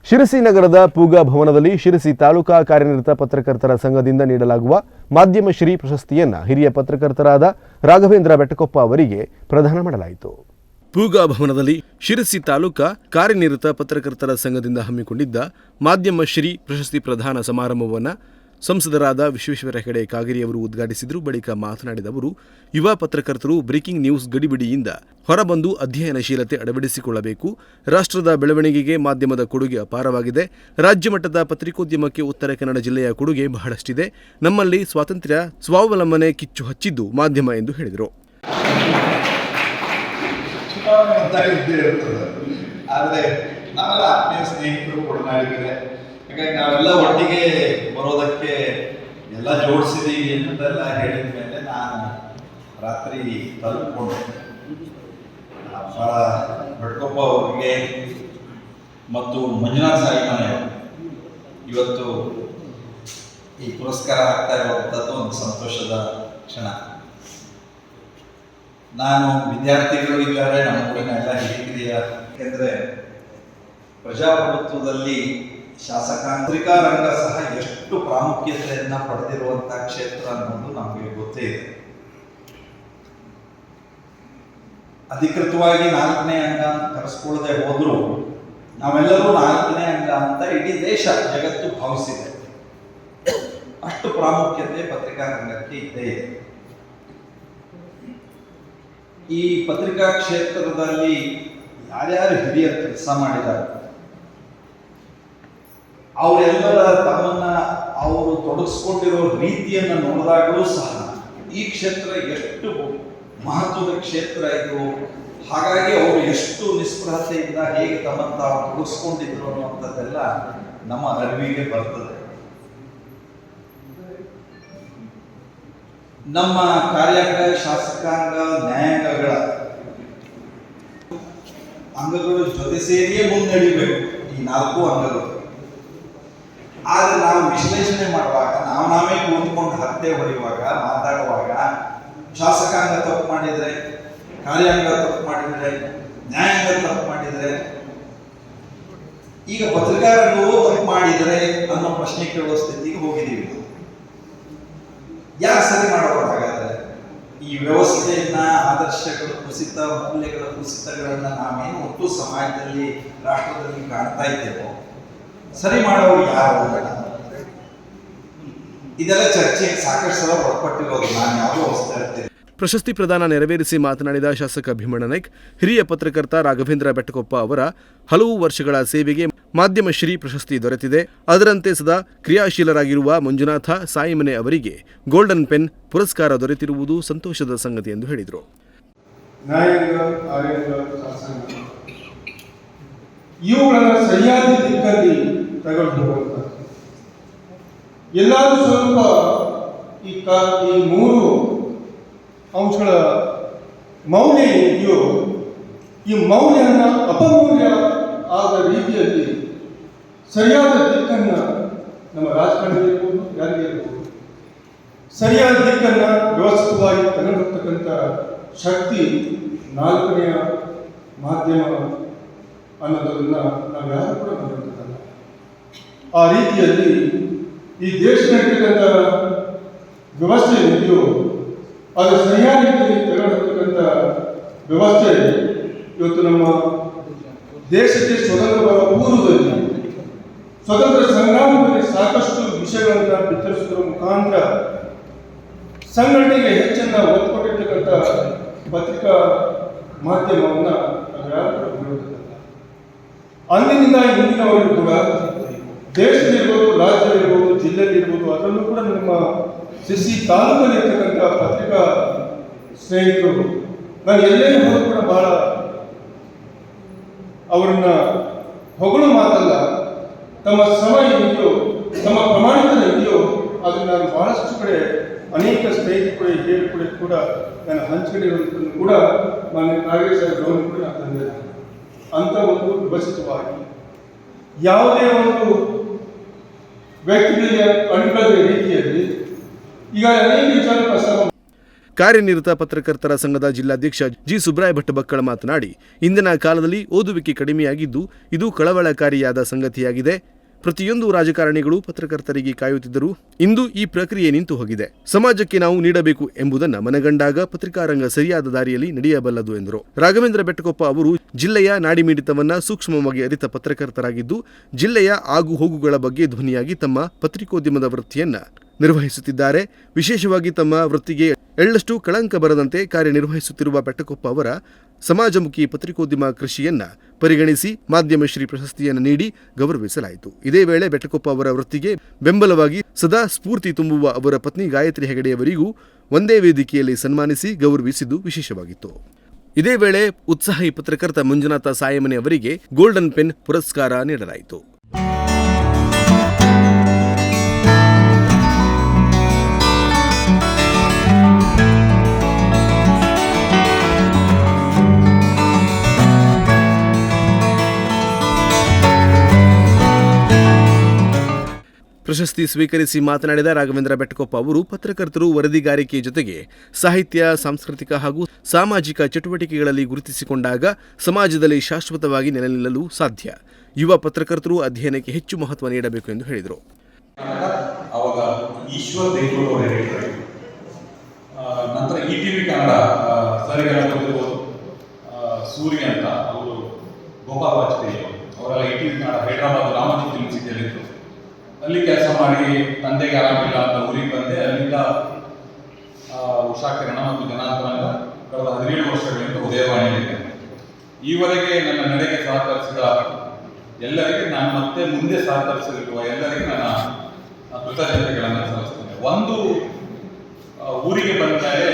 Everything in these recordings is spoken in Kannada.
ಶಿರಸಿ ನಗರದ ಪೂಗಾ ಭವನದಲ್ಲಿ ಶಿರಸಿ ತಾಲೂಕಾ ಕಾರ್ಯನಿರತ ಪತ್ರಕರ್ತರ ಸಂಘದಿಂದ ನೀಡಲಾಗುವ ಮಾಧ್ಯಮ ಶ್ರೀ ಪ್ರಶಸ್ತಿಯನ್ನು ಹಿರಿಯ ಪತ್ರಕರ್ತರಾದ ರಾಘವೇಂದ್ರ ಬೆಟ್ಟಕೊಪ್ಪ ಅವರಿಗೆ ಪ್ರದಾನ ಮಾಡಲಾಯಿತು. ಪೂಗಾ ಭವನದಲ್ಲಿ ಶಿರಸಿ ತಾಲೂಕಾ ಕಾರ್ಯನಿರತ ಪತ್ರಕರ್ತರ ಸಂಘದಿಂದ ಹಮ್ಮಿಕೊಂಡಿದ್ದ ಮಾಧ್ಯಮ ಶ್ರೀ ಪ್ರಶಸ್ತಿ ಪ್ರದಾನ ಸಮಾರಂಭವನ್ನು ಸಂಸದರಾದ ವಿಶ್ವೇಶ್ವರ ಹೆಗಡೆ ಕಾಗೇರಿಯವರು ಉದ್ಘಾಟಿಸಿದರು. ಬಳಿಕ ಮಾತನಾಡಿದ ಅವರು, ಯುವ ಪತ್ರಕರ್ತರು ಬ್ರೇಕಿಂಗ್ ನ್ಯೂಸ್ ಗಡಿಬಿಡಿಯಿಂದ ಹೊರಬಂದು ಅಧ್ಯಯನಶೀಲತೆ ಅಳವಡಿಸಿಕೊಳ್ಳಬೇಕು. ರಾಷ್ಟ್ರದ ಬೆಳವಣಿಗೆಗೆ ಮಾಧ್ಯಮದ ಕೊಡುಗೆ ಅಪಾರವಾಗಿದೆ. ರಾಜ್ಯ ಮಟ್ಟದ ಪತ್ರಿಕೋದ್ಯಮಕ್ಕೆ ಉತ್ತರ ಕನ್ನಡ ಜಿಲ್ಲೆಯ ಕೊಡುಗೆ ಬಹಳಷ್ಟಿದೆ. ನಮ್ಮಲ್ಲಿ ಸ್ವಾತಂತ್ರ್ಯ, ಸ್ವಾವಲಂಬನೆ ಕಿಚ್ಚು ಹಚ್ಚಿದ್ದು ಮಾಧ್ಯಮ ಎಂದು ಹೇಳಿದರು. ಆದರೆ ನಾವೆಲ್ಲ ಆತ್ಮೀಯ ಸ್ನೇಹಿತರು ಕೊಡನಾಡಿದ್ದಾರೆ. ಹಾಗಾಗಿ ನಾವೆಲ್ಲ ಒಟ್ಟಿಗೆ ಬರೋದಕ್ಕೆ ಎಲ್ಲ ಜೋಡಿಸಿದೀವಿ ಅಂತೆಲ್ಲ ಹೇಳಿದ ಮೇಲೆ ನಾನು ರಾತ್ರಿ ತಲುಪಿಕೊಂಡೆ. ಭಾಳ ಬೆಟ್ಕೊಪ್ಪ ಅವರಿಗೆ ಮತ್ತು ಮಂಜುನಾಥ್ ಸಾಯಿಮನೆ ಇವತ್ತು ಈ ಪುರಸ್ಕಾರ ಆಗ್ತಾ ಇರುವಂಥದ್ದು ಒಂದು ಸಂತೋಷದ ಕ್ಷಣ. ನಾನು ವಿದ್ಯಾರ್ಥಿಗಳು ಇದ್ದಾರೆ, ನಮ್ಮ ಊರಿನ ಎಲ್ಲ ಹಿರಿಯ, ಯಾಕೆಂದರೆ ಪ್ರಜಾಪ್ರಭುತ್ವದಲ್ಲಿ ಶಾಸಕಾಂತ್ರಿಕಾ ರಂಗ ಸಹ ಎಷ್ಟು ಪ್ರಾಮುಖ್ಯತೆಯನ್ನು ಪಡೆದಿರುವಂಥ ಕ್ಷೇತ್ರ ಅನ್ನೋದು ನಮಗೆ ಗೊತ್ತೇ ಇದೆ. ಅಧಿಕೃತವಾಗಿ 4ನೇ ಅಂಗ ಅಂತ ಕರೆಸ್ಕೊಳ್ಳದೆ ಹೋದರೂ ನಾವೆಲ್ಲರೂ 4ನೇ ಅಂಗ ಅಂತ ಇಡೀ ದೇಶ ಜಗತ್ತು ಭಾವಿಸಿದೆ. ಅಷ್ಟು ಪ್ರಾಮುಖ್ಯತೆ ಪತ್ರಿಕಾ ರಂಗಕ್ಕೆ ಇದ್ದೇ ಇದೆ. ಈ ಪತ್ರಿಕಾ ಕ್ಷೇತ್ರದಲ್ಲಿ ಯಾರ್ಯಾರು ಹಿರಿಯರು ಕೆಲಸ ಮಾಡಿದ್ದಾರೆ ಅವರೆಲ್ಲರ ತಮ್ಮನ್ನ ಅವರು ತೊಡಗಿಸ್ಕೊಂಡಿರೋ ರೀತಿಯನ್ನು ನೋಡಿದಾಗಲೂ ಸಹ ಈ ಕ್ಷೇತ್ರ ಎಷ್ಟು ಮಹತ್ವದ ಕ್ಷೇತ್ರ ಇದು, ಹಾಗಾಗಿ ಅವರು ಎಷ್ಟು ನಿಸ್ಪೃಹತೆಯಿಂದ ಹೇಗೆ ತಮ್ಮನ್ನು ತಾವು ತೊಡಗಿಸ್ಕೊಂಡಿದ್ರು ಅನ್ನುವಂಥದ್ದೆಲ್ಲ ನಮ್ಮ ಅರಿವಿಗೆ ಬರ್ತದೆ. ನಮ್ಮ ಕಾರ್ಯಾಂಗ, ಶಾಸಕಾಂಗ, ನ್ಯಾಯಾಂಗಗಳ ಅಂಗಗಳು ಜೊತೆ ಸೇರಿಯೇ ಮುನ್ನಡೆಯಬೇಕು ಈ 4 ಅಂಗಗಳು. ಆದರೆ ನಾವು ವಿಶ್ಲೇಷಣೆ ಮಾಡುವಾಗ, ನಾವೇ ಕೂತ್ಕೊಂಡು ಹತ್ತೆ ಹೊಡೆಯುವಾಗ, ಮಾತಾಡುವಾಗ ಶಾಸಕಾಂಗ ತಪ್ಪು ಮಾಡಿದರೆ, ಕಾರ್ಯಾಂಗ ತಪ್ಪು ಮಾಡಿದರೆ, ನ್ಯಾಯಾಂಗ ತಪ್ಪು ಮಾಡಿದರೆ, ಈಗ ಪತ್ರಿಕಾರಂಗವೂ ತಪ್ಪು ಮಾಡಿದರೆ ಅನ್ನೋ ಪ್ರಶ್ನೆ ಕೇಳುವ ಸ್ಥಿತಿಗೆ ಹೋಗಿದ್ದೀವಿ. ಯಾರು ಸರಿ ಮಾಡಬೇಕಾಗಾದ್ರೆ ಈ ವ್ಯವಸ್ಥೆಯನ್ನ, ಆದರ್ಶಗಳ ಕುಸಿತ, ಮೌಲ್ಯಗಳ ಕುಸಿತಗಳನ್ನ ನಾವೇನು ಒಟ್ಟು ಸಮಾಜದಲ್ಲಿ, ರಾಷ್ಟ್ರದಲ್ಲಿ ಕಾಣ್ತಾ ಇದ್ದೇವೋ ಸರಿ ಮಾಡೋರು ಯಾರು? ಇದೆಲ್ಲ ಚರ್ಚೆಗೆ ಸಾಕಷ್ಟು ಸಲ ಒಳಪಟ್ಟಿರೋದು. ನಾನು ಯಾವುದೋ ಹೊಸ್ತಾ ಇರ್ತೇನೆ. ಪ್ರಶಸ್ತಿ ಪ್ರದಾನ ನೆರವೇರಿಸಿ ಮಾತನಾಡಿದ ಶಾಸಕ ಭೀಮಣ್ಣ ನಾಯ್ಕ್, ಹಿರಿಯ ಪತ್ರಕರ್ತ ರಾಘವೇಂದ್ರ ಬೆಟ್ಟಕೊಪ್ಪ ಅವರ ಹಲವು ವರ್ಷಗಳ ಸೇವೆಗೆ ಮಾಧ್ಯಮ ಶ್ರೀ ಪ್ರಶಸ್ತಿ ದೊರೆತಿದೆ. ಅದರಂತೆ ಸದಾ ಕ್ರಿಯಾಶೀಲರಾಗಿರುವ ಮಂಜುನಾಥ ಸಾಯಿಮನೆ ಅವರಿಗೆ ಗೋಲ್ಡನ್ ಪೆನ್ ಪುರಸ್ಕಾರ ದೊರೆತಿರುವುದು ಸಂತೋಷದ ಸಂಗತಿ ಎಂದು ಹೇಳಿದರು. ಇವುಗಳನ್ನು ಸರಿಯಾದ ದಿಕ್ಕಲ್ಲಿ ತಗೊಳ್ಳುವಂತ ಎಲ್ಲಾದರೂ ಸ್ವಲ್ಪ ಈ 3 ಅಂಶಗಳ ಮೌಲ್ಯ ಇದೆಯೋ, ಈ ಮೌಲ್ಯನ ಅಪಮೌಲ್ಯ ಆದ ರೀತಿಯಲ್ಲಿ ಸರಿಯಾದ ದಿಕ್ಕನ್ನು ನಮ್ಮ ರಾಜಕಾರಣಿಗಳಿರ್ಬೋದು, ಯಾರಿಗೆ ಇರ್ಬೋದು, ಸರಿಯಾದ ದಿಕ್ಕನ್ನು ವ್ಯವಸ್ಥಿತವಾಗಿ ತಗೊಂಡೋಗ್ತಕ್ಕಂಥ ಶಕ್ತಿ 4ನೇ ಮಾಧ್ಯಮ ಅನ್ನೋದನ್ನು ನಾವು ಯಾರು ಕೂಡ ನೋಡಿರ್ತಕ್ಕಲ್ಲ. ಆ ರೀತಿಯಲ್ಲಿ ಈ ದೇಶದಲ್ಲಿರ್ತಕ್ಕಂಥ ವ್ಯವಸ್ಥೆ ಇದೆಯೋ ಅದು ಸರಿಯಾದ ರೀತಿಯಲ್ಲಿ ತಗೊಂಡೋಗ್ತಕ್ಕಂಥ ವ್ಯವಸ್ಥೆ ಇವತ್ತು ನಮ್ಮ ದೇಶಕ್ಕೆ ಸ್ವತಂತ್ರ ಬರುವ ಪೂರ್ವದಲ್ಲಿ ಸ್ವತಂತ್ರ ಸಂಗ್ರಾಮದಲ್ಲಿ ಸಾಕಷ್ಟು ವಿಷಯಗಳನ್ನು ಬಿತ್ತರಿಸುವುದರ ಮುಖಾಂತರ ಸಂಘಟನೆಗೆ ಹೆಚ್ಚನ್ನು ಒತ್ತು ಕೊಟ್ಟಿರ್ತಕ್ಕಂಥ ಪತ್ರಿಕಾ ಮಾಧ್ಯಮವನ್ನು ನಾವು ಯಾರು ಕೂಡ ನೋಡಿರ್ತಕ್ಕಲ್ಲ. ಅಂದಿನಿಂದ ಇಂದಿನವರೆಗೂ ಕೂಡ ದೇಶದಲ್ಲಿರ್ಬೋದು, ರಾಜ್ಯದಲ್ಲಿರ್ಬೋದು, ಜಿಲ್ಲೆಯಲ್ಲಿರ್ಬೋದು, ಅದರಲ್ಲೂ ಕೂಡ ನಮ್ಮ ಶಿರಸಿ ತಾಲೂಕಲ್ಲಿ ಇರ್ತಕ್ಕಂಥ ಪತ್ರಿಕಾ ಸ್ನೇಹಿತರು ನಾನು ಎಲ್ಲೇ ಹೋದರೂ ಕೂಡ ಬಹಳ ಅವರನ್ನ ಹೊಗಳು ಮಾತಲ್ಲ, ತಮ್ಮ ಶ್ರಮ ಇದೆಯೋ, ತಮ್ಮ ಪ್ರಮಾಣಿತನ ಇದೆಯೋ ಅದನ್ನು ನಾನು ಬಹಳಷ್ಟು ಕಡೆ ಅನೇಕ ಸ್ನೇಹಿತರು ಹೇಳಿಕೊಡಿ ಕೂಡ ನಾನು ಹಂಚಿಕೊಂಡಿರೋದನ್ನು ಕೂಡ ಮಾನ್ಯ ಕಾಂಗ್ರೆಸ್ ಗೌರವ ಕೂಡ ನಾನು ತಂದಿದ್ದೇನೆ. ಅಂತ ಒಂದು ವ್ಯವಸ್ಥಿತವಾಗಿ ಯಾವುದೇ ಒಂದು ವ್ಯಕ್ತಿಗಳಿಗೆ ಅಂಟದ ರೀತಿಯಲ್ಲಿ ಈಗ ಅನೇಕ ವಿಚಾರ ಪ್ರಸ್ತಾವ ಕಾರ್ಯನಿರತ ಪತ್ರಕರ್ತರ ಸಂಘದ ಜಿಲ್ಲಾಧ್ಯಕ್ಷ ಜಿ ಸುಬ್ರಾಯ ಭಟ್ ಬಕ್ಕಳ ಮಾತನಾಡಿ, ಇಂದಿನ ಕಾಲದಲ್ಲಿ ಓದುವಿಕೆ ಕಡಿಮೆಯಾಗಿದ್ದು ಇದು ಕಳವಳಕಾರಿಯಾದ ಸಂಗತಿಯಾಗಿದೆ. ಪ್ರತಿಯೊಂದು ರಾಜಕಾರಣಿಗಳು ಪತ್ರಕರ್ತರಿಗೆ ಕಾಯುತ್ತಿದ್ದರು. ಇಂದು ಈ ಪ್ರಕ್ರಿಯೆ ನಿಂತು ಹೋಗಿದೆ. ಸಮಾಜಕ್ಕೆ ನಾವು ನೀಡಬೇಕು ಎಂಬುದನ್ನು ಮನಗಂಡಾಗ ಪತ್ರಿಕಾರಂಗ ಸರಿಯಾದ ದಾರಿಯಲ್ಲಿ ನಡೆಯಬಲ್ಲದು ಎಂದರು. ರಾಘವೇಂದ್ರ ಬೆಟ್ಟಕೊಪ್ಪ ಅವರು ಜಿಲ್ಲೆಯ ನಾಡಿಮಿಡಿತವನ್ನ ಸೂಕ್ಷ್ಮವಾಗಿ ಅರಿತ ಪತ್ರಕರ್ತರಾಗಿದ್ದು, ಜಿಲ್ಲೆಯ ಆಗು ಹೋಗುಗಳ ಬಗ್ಗೆ ಧ್ವನಿಯಾಗಿ ತಮ್ಮ ಪತ್ರಿಕೋದ್ಯಮದ ವೃತ್ತಿಯನ್ನ ನಿರ್ವಹಿಸುತ್ತಿದ್ದಾರೆ. ವಿಶೇಷವಾಗಿ ತಮ್ಮ ವೃತ್ತಿಗೆ ಎಳ್ಳಷ್ಟು ಕಳಂಕ ಬರದಂತೆ ಕಾರ್ಯನಿರ್ವಹಿಸುತ್ತಿರುವ ಬೆಟ್ಟಕೊಪ್ಪ ಅವರ ಸಮಾಜಮುಖಿ ಪತ್ರಿಕೋದ್ಯಮ ಕೃಷಿಯನ್ನ ಪರಿಗಣಿಸಿ ಮಾಧ್ಯಮ ಶ್ರೀ ಪ್ರಶಸ್ತಿಯನ್ನು ನೀಡಿ ಗೌರವಿಸಲಾಯಿತು. ಇದೇ ವೇಳೆ ಬೆಟ್ಟಕೊಪ್ಪ ಅವರ ವೃತ್ತಿಗೆ ಬೆಂಬಲವಾಗಿ ಸದಾ ಸ್ಫೂರ್ತಿ ತುಂಬುವ ಅವರ ಪತ್ನಿ ಗಾಯತ್ರಿ ಹೆಗಡೆಯವರಿಗೂ ಒಂದೇ ವೇದಿಕೆಯಲ್ಲಿ ಸನ್ಮಾನಿಸಿ ಗೌರವಿಸಿದ್ದು ವಿಶೇಷವಾಗಿತ್ತು. ಇದೇ ವೇಳೆ ಉತ್ಸಾಹಿ ಪತ್ರಕರ್ತ ಮಂಜುನಾಥ ಸಾಯಮನೆ ಅವರಿಗೆ ಗೋಲ್ಡನ್ ಪೆನ್ ಪುರಸ್ಕಾರ ನೀಡಲಾಯಿತು. ಪ್ರಶಸ್ತಿ ಸ್ವೀಕರಿಸಿ ಮಾತನಾಡಿದ ರಾಘವೇಂದ್ರ ಬೆಟ್ಟಕೊಪ್ಪ ಅವರು ಪತ್ರಕರ್ತರು ವರದಿಗಾರಿಕೆ ಜೊತೆಗೆ ಸಾಹಿತ್ಯ, ಸಾಂಸ್ಕೃತಿಕ ಹಾಗೂ ಸಾಮಾಜಿಕ ಚಟುವಟಿಕೆಗಳಲ್ಲಿ ಗುರುತಿಸಿಕೊಂಡಾಗ ಸಮಾಜದಲ್ಲಿ ಶಾಶ್ವತವಾಗಿ ನೆಲೆ ನಿಲ್ಲಲು ಸಾಧ್ಯ. ಯುವ ಪತ್ರಕರ್ತರು ಅಧ್ಯಯನಕ್ಕೆ ಹೆಚ್ಚು ಮಹತ್ವ ನೀಡಬೇಕು ಎಂದು ಹೇಳಿದರು. ಅವಾಗ ಈಶ್ವರ್ ದೇವರು ಅವರು ಹೇಳಿದ್ದಾರೆ. ನಂತರ ETV ಕನ್ನಡ ಸರಿಗಳ ಸೂರ್ಯ ಅಂತ ಅವರು ಗೋಪಾಲ್ ವಾಜಪೇಯಿ ಅವರೆಲ್ಲ ETV ಕನ್ನಡ ಹೈದರಾಬಾದ್ ರಾಮೋಜಿ ಫಿಲ್ಮ್ ಸಿಟಿಯಲ್ಲಿತ್ತು. ಅಲ್ಲಿ ಕೆಲಸ ಮಾಡಿ ತಂದೆಗೆ ಆರಾಮಿಲ್ಲ ಅಂತ ಊರಿಗೆ ಬಂದೆ. ಅಲ್ಲಿಂದ ಉಷಾಕಿರಣ ಮತ್ತು ಜನಾಂತರಂಗ ಕಳೆದ 17 ವರ್ಷಗಳಿಂದ ಉದಯವಾಣಿಯಲ್ಲಿದ್ದೇನೆ. ಈವರೆಗೆ ನನ್ನ ನಡೆಗೆ ಸಹಕರಿಸಿದ ಎಲ್ಲರಿಗೆ ನಾನು ಮತ್ತೆ ಮುಂದೆ ಸಹಕರಿಸಲಿರುವ ಎಲ್ಲರಿಗೆ ನನ್ನ ಕೃತಜ್ಞತೆಗಳನ್ನು ಸಲ್ಲಿಸ್ತೇನೆ. ಒಂದು ಊರಿಗೆ ಬಂದ ಮೇಲೆ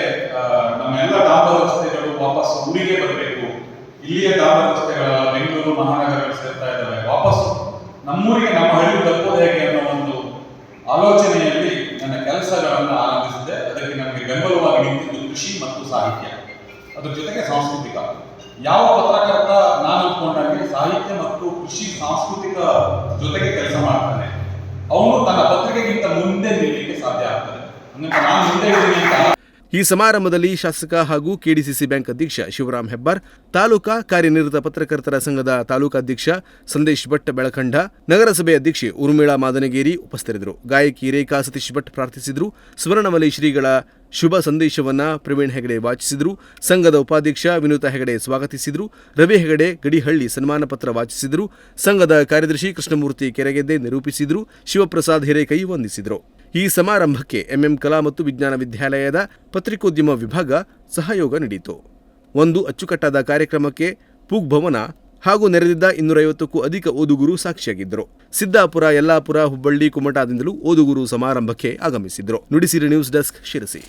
ನಮ್ಮೆಲ್ಲ ಡಾಂಬರ್ ರಸ್ತೆಗಳು ವಾಪಸ್ ಊರಿಗೆ ಬರಬೇಕು. ಇಲ್ಲಿಯ ಡಾಂಬರ್ ರಸ್ತೆಗಳ ಬೆಂಗಳೂರು ಮಹಾನಗರಗಳು ಸೇರ್ತಾ ಇದ್ದಾವೆ. ವಾಪಸ್ ನಮ್ಮೂರಿಗೆ ನಮ್ಮ ಹಳ್ಳಿ ತಪ್ಪೋದು ಹೇಗೆ ಅನ್ನೋ ಒಂದು ಆಲೋಚನೆಯಲ್ಲಿ ನನ್ನ ಕೆಲಸಗಳನ್ನು ಆರಂಭಿಸಿದೆ. ಅದಕ್ಕೆ ನನಗೆ ಬೆಂಬಲವಾಗಿ ನಿಂತಿದ್ದು ಕೃಷಿ ಮತ್ತು ಸಾಹಿತ್ಯ, ಅದ್ರ ಜೊತೆಗೆ ಸಾಂಸ್ಕೃತಿಕ. ಯಾವ ಪತ್ರಕರ್ತ ನಾನು ಅಂದ್ಕೊಂಡಾಗೆ ಸಾಹಿತ್ಯ ಮತ್ತು ಕೃಷಿ ಸಾಂಸ್ಕೃತಿಕ ಜೊತೆಗೆ ಕೆಲಸ ಮಾಡ್ತಾನೆ, ಅವನು ತನ್ನ ಪತ್ರಿಕೆಗಿಂತ ಮುಂದೆ ನಿಲ್ಲಲಿಕ್ಕೆ ಸಾಧ್ಯ ಆಗ್ತದೆ. ನಾನು ಮುಂದೆ ಇದ್ದೀನಿ ಅಂತ. ಈ ಸಮಾರಂಭದಲ್ಲಿ ಶಾಸಕ ಹಾಗೂ ಕೆಡಿಸಿಸಿ ಬ್ಯಾಂಕ್ ಅಧ್ಯಕ್ಷ ಶಿವರಾಮ್ ಹೆಬ್ಬಾರ್, ತಾಲೂಕಾ ಕಾರ್ಯನಿರತ ಪತ್ರಕರ್ತರ ಸಂಘದ ತಾಲೂಕಾಧ್ಯಕ್ಷ ಸಂದೇಶ್ ಭಟ್ ಬೆಳಖಂಡ, ನಗರಸಭೆ ಅಧ್ಯಕ್ಷೆ ಉರ್ಮಿಳಾ ಮಾದನಗೇರಿ ಉಪಸ್ಥಿತರಿದ್ದರು. ಗಾಯಕಿ ರೇಖಾ ಸತೀಶ್ ಭಟ್ ಪ್ರಾರ್ಥಿಸಿದರು. ಸ್ವರ್ಣಮಲಿ ಶ್ರೀಗಳ ಶುಭ ಸಂದೇಶವನ್ನ ಪ್ರವೀಣ್ ಹೆಗಡೆ ವಾಚಿಸಿದರು. ಸಂಘದ ಉಪಾಧ್ಯಕ್ಷ ವಿನೂತ ಹೆಗಡೆ ಸ್ವಾಗತಿಸಿದರು. ರವಿ ಹೆಗಡೆ ಗಡಿಹಳ್ಳಿ ಸನ್ಮಾನ ಪತ್ರ ವಾಚಿಸಿದರು. ಸಂಘದ ಕಾರ್ಯದರ್ಶಿ ಕೃಷ್ಣಮೂರ್ತಿ ಕೆರೆಗೆದ್ದೆ ನಿರೂಪಿಸಿದರು. ಶಿವಪ್ರಸಾದ್ ಹಿರೇಕೈ ವಂದಿಸಿದರು. ಈ ಸಮಾರಂಭಕ್ಕೆ ಎಂಎಂ ಕಲಾ ಮತ್ತು ವಿಜ್ಞಾನ ವಿದ್ಯಾಲಯದ ಪತ್ರಿಕೋದ್ಯಮ ವಿಭಾಗ ಸಹಯೋಗ ನೀಡಿತು. ಒಂದು ಅಚ್ಚುಕಟ್ಟಾದ ಕಾರ್ಯಕ್ರಮಕ್ಕೆ ಪೂಗ್ ಭವನ ಹಾಗೂ ನೆರೆದಿದ್ದ 250ಕ್ಕೂ ಅಧಿಕ ಓದುಗರು ಸಾಕ್ಷಿಯಾಗಿದ್ದರು. ಸಿದ್ದಾಪುರ, ಯಲ್ಲಾಪುರ, ಹುಬ್ಬಳ್ಳಿ, ಕುಮಟಾದಿಂದಲೂ ಓದುಗರು ಸಮಾರಂಭಕ್ಕೆ ಆಗಮಿಸಿದ್ರು. Nudisiri news desk, Sirsi.